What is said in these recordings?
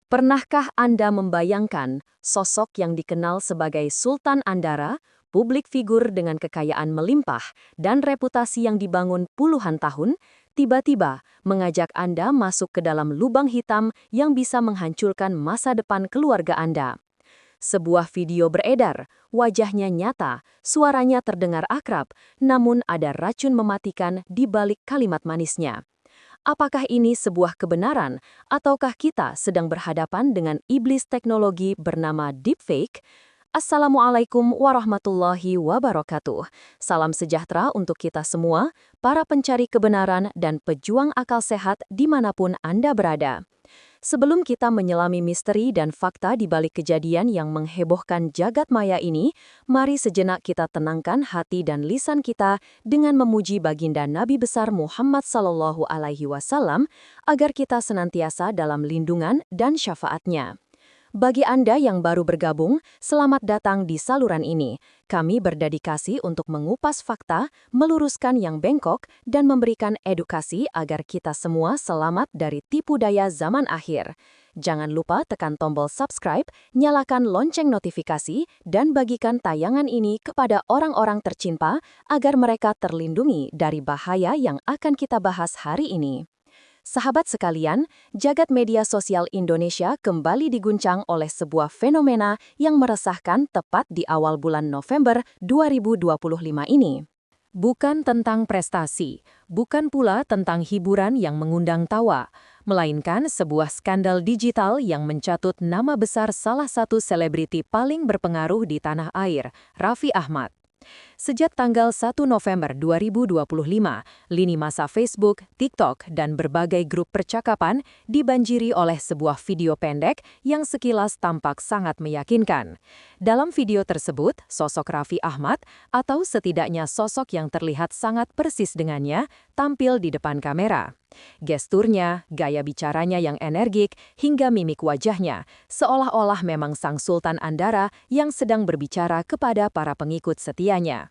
Pernahkah Anda membayangkan sosok yang dikenal sebagai Sultan Andara, publik figur dengan kekayaan melimpah dan reputasi yang dibangun puluhan tahun, tiba-tiba mengajak Anda masuk ke dalam lubang hitam yang bisa menghancurkan masa depan keluarga Anda? Sebuah video beredar, wajahnya nyata, suaranya terdengar akrab, namun ada racun mematikan di balik kalimat manisnya. Apakah ini sebuah kebenaran, ataukah kita sedang berhadapan dengan iblis teknologi bernama deepfake? Assalamualaikum warahmatullahi wabarakatuh. Salam sejahtera untuk kita semua, para pencari kebenaran dan pejuang akal sehat dimanapun Anda berada. Sebelum kita menyelami misteri dan fakta di balik kejadian yang menghebohkan jagat maya ini, mari sejenak kita tenangkan hati dan lisan kita dengan memuji baginda Nabi besar Muhammad SAW agar kita senantiasa dalam lindungan dan syafaatnya. Bagi Anda yang baru bergabung, selamat datang di saluran ini. Kami berdedikasi untuk mengupas fakta, meluruskan yang bengkok, dan memberikan edukasi agar kita semua selamat dari tipu daya zaman akhir. Jangan lupa tekan tombol subscribe, nyalakan lonceng notifikasi, dan bagikan tayangan ini kepada orang-orang tercinta agar mereka terlindungi dari bahaya yang akan kita bahas hari ini. Sahabat sekalian, jagat media sosial Indonesia kembali diguncang oleh sebuah fenomena yang meresahkan tepat di awal bulan November 2025 ini. Bukan tentang prestasi, bukan pula tentang hiburan yang mengundang tawa, melainkan sebuah skandal digital yang mencatut nama besar salah satu selebriti paling berpengaruh di tanah air, Raffi Ahmad. Sejak tanggal 1 November 2025, lini masa Facebook, TikTok, dan berbagai grup percakapan dibanjiri oleh sebuah video pendek yang sekilas tampak sangat meyakinkan. Dalam video tersebut, sosok Raffi Ahmad, atau setidaknya sosok yang terlihat sangat persis dengannya, tampil di depan kamera. Gesturnya, gaya bicaranya yang energik, hingga mimik wajahnya, seolah-olah memang sang Sultan Andara yang sedang berbicara kepada para pengikut setianya.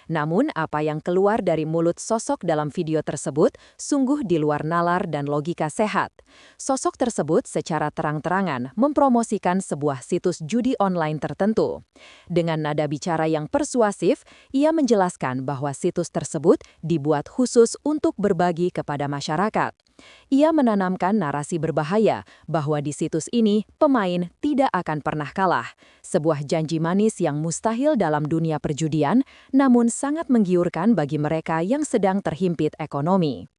Namun, apa yang keluar dari mulut sosok dalam video tersebut sungguh di luar nalar dan logika sehat. Sosok tersebut secara terang-terangan mempromosikan sebuah situs judi online tertentu. Dengan nada bicara yang persuasif, ia menjelaskan bahwa situs tersebut dibuat khusus untuk berbagi kepada masyarakat. Ia menanamkan narasi berbahaya bahwa di situs ini pemain tidak akan pernah kalah. Sebuah janji manis yang mustahil dalam dunia perjudian, namun sangat menggiurkan bagi mereka yang sedang terhimpit ekonomi.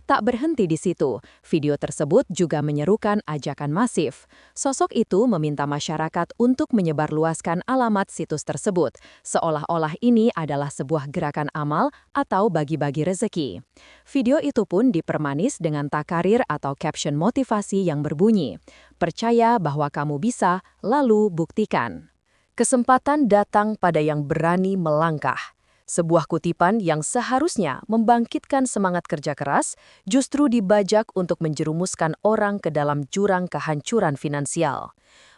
Tak berhenti di situ, video tersebut juga menyerukan ajakan masif. Sosok itu meminta masyarakat untuk menyebarluaskan alamat situs tersebut, seolah-olah ini adalah sebuah gerakan amal atau bagi-bagi rezeki. Video itu pun dipermanis dengan takarir atau caption motivasi yang berbunyi, "Percaya bahwa kamu bisa, lalu buktikan." Kesempatan datang pada yang berani melangkah. Sebuah kutipan yang seharusnya membangkitkan semangat kerja keras, justru dibajak untuk menjerumuskan orang ke dalam jurang kehancuran finansial.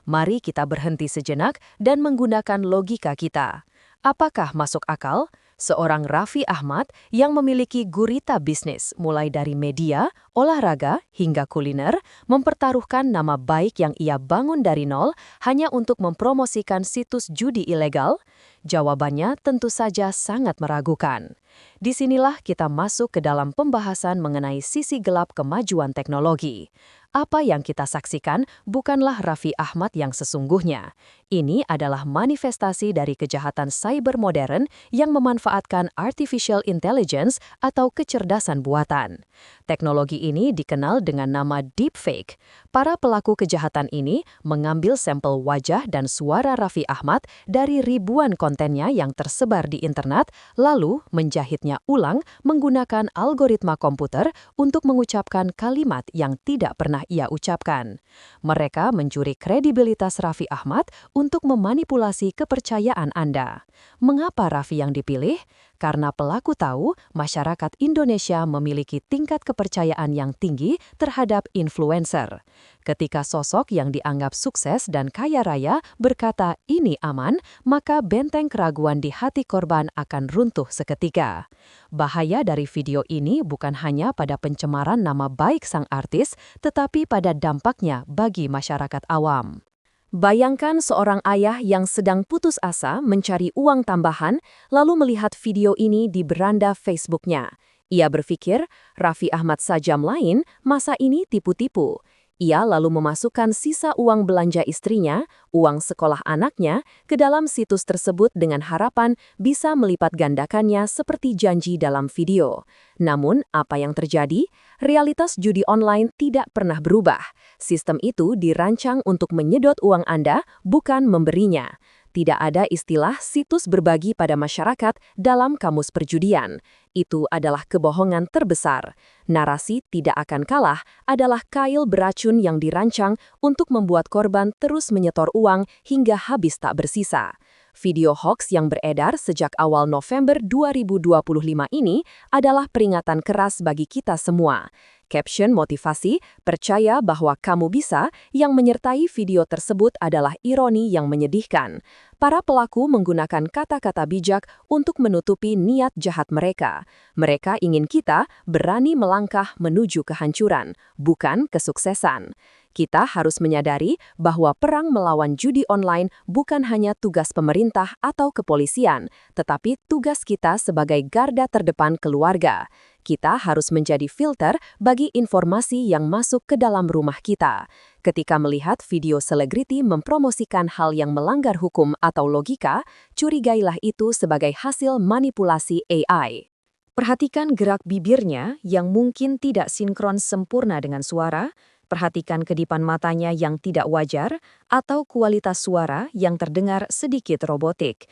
Mari kita berhenti sejenak dan menggunakan logika kita. Apakah masuk akal? Seorang Raffi Ahmad yang memiliki gurita bisnis mulai dari media, olahraga, hingga kuliner, mempertaruhkan nama baik yang ia bangun dari nol hanya untuk mempromosikan situs judi ilegal? Jawabannya tentu saja sangat meragukan. Disinilah kita masuk ke dalam pembahasan mengenai sisi gelap kemajuan teknologi. Apa yang kita saksikan bukanlah Raffi Ahmad yang sesungguhnya. Ini adalah manifestasi dari kejahatan cyber modern yang memanfaatkan artificial intelligence atau kecerdasan buatan. Teknologi ini dikenal dengan nama deepfake. Para pelaku kejahatan ini mengambil sampel wajah dan suara Raffi Ahmad dari ribuan kontennya yang tersebar di internet, lalu menjahitnya ulang menggunakan algoritma komputer untuk mengucapkan kalimat yang tidak pernah ia ucapkan. Mereka mencuri kredibilitas Raffi Ahmad untuk memanipulasi kepercayaan Anda. Mengapa Raffi yang dipilih? karena pelaku tahu masyarakat Indonesia memiliki tingkat kepercayaan yang tinggi terhadap influencer. Ketika sosok yang dianggap sukses dan kaya raya berkata ini aman, maka benteng keraguan di hati korban akan runtuh seketika. Bahaya dari video ini bukan hanya pada pencemaran nama baik sang artis, tetapi pada dampaknya bagi masyarakat awam. Bayangkan seorang ayah yang sedang putus asa mencari uang tambahan, lalu melihat video ini di beranda Facebook-nya. Ia berpikir, Raffi Ahmad sajam lain, masa ini tipu-tipu. Ia lalu memasukkan sisa uang belanja istrinya, uang sekolah anaknya, ke dalam situs tersebut dengan harapan bisa melipat gandakannya seperti janji dalam video. Namun, apa yang terjadi? Realitas judi online tidak pernah berubah. Sistem itu dirancang untuk menyedot uang Anda, bukan memberinya. Tidak ada istilah situs berbagi pada masyarakat dalam kamus perjudian. Itu adalah kebohongan terbesar. Narasi tidak akan kalah adalah kail beracun yang dirancang untuk membuat korban terus menyetor uang hingga habis tak bersisa. Video hoax yang beredar sejak awal November 2025 ini adalah peringatan keras bagi kita semua. Caption motivasi, percaya bahwa kamu bisa, yang menyertai video tersebut adalah ironi yang menyedihkan. Para pelaku menggunakan kata-kata bijak untuk menutupi niat jahat mereka. Mereka ingin kita berani melangkah menuju kehancuran, bukan kesuksesan. Kita harus menyadari bahwa perang melawan judi online bukan hanya tugas pemerintah atau kepolisian, tetapi tugas kita sebagai garda terdepan keluarga. Kita harus menjadi filter bagi informasi yang masuk ke dalam rumah kita. Ketika melihat video selebriti mempromosikan hal yang melanggar hukum atau logika, curigailah itu sebagai hasil manipulasi AI. Perhatikan gerak bibirnya yang mungkin tidak sinkron sempurna dengan suara, perhatikan kedipan matanya yang tidak wajar, atau kualitas suara yang terdengar sedikit robotik.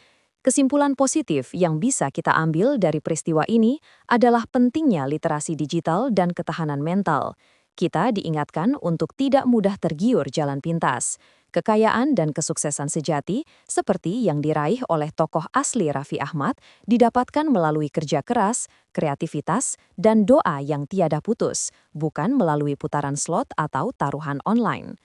Kesimpulan positif yang bisa kita ambil dari peristiwa ini adalah pentingnya literasi digital dan ketahanan mental. Kita diingatkan untuk tidak mudah tergiur jalan pintas. Kekayaan dan kesuksesan sejati, seperti yang diraih oleh tokoh asli Raffi Ahmad, didapatkan melalui kerja keras, kreativitas, dan doa yang tiada putus, bukan melalui putaran slot atau taruhan online.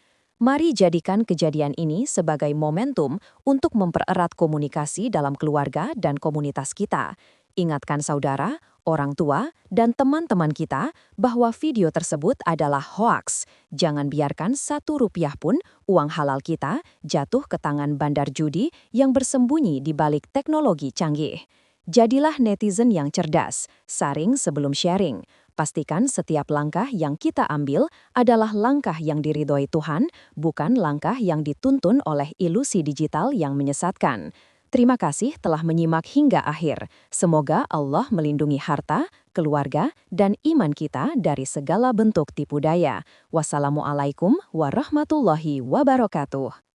Mari jadikan kejadian ini sebagai momentum untuk mempererat komunikasi dalam keluarga dan komunitas kita. Ingatkan saudara, orang tua, dan teman-teman kita bahwa video tersebut adalah hoaks. Jangan biarkan Rp1 pun uang halal kita jatuh ke tangan bandar judi yang bersembunyi di balik teknologi canggih. Jadilah netizen yang cerdas, saring sebelum sharing. Pastikan setiap langkah yang kita ambil adalah langkah yang diridhoi Tuhan, bukan langkah yang dituntun oleh ilusi digital yang menyesatkan. Terima kasih telah menyimak hingga akhir. Semoga Allah melindungi harta, keluarga, dan iman kita dari segala bentuk tipu daya. Wassalamualaikum warahmatullahi wabarakatuh.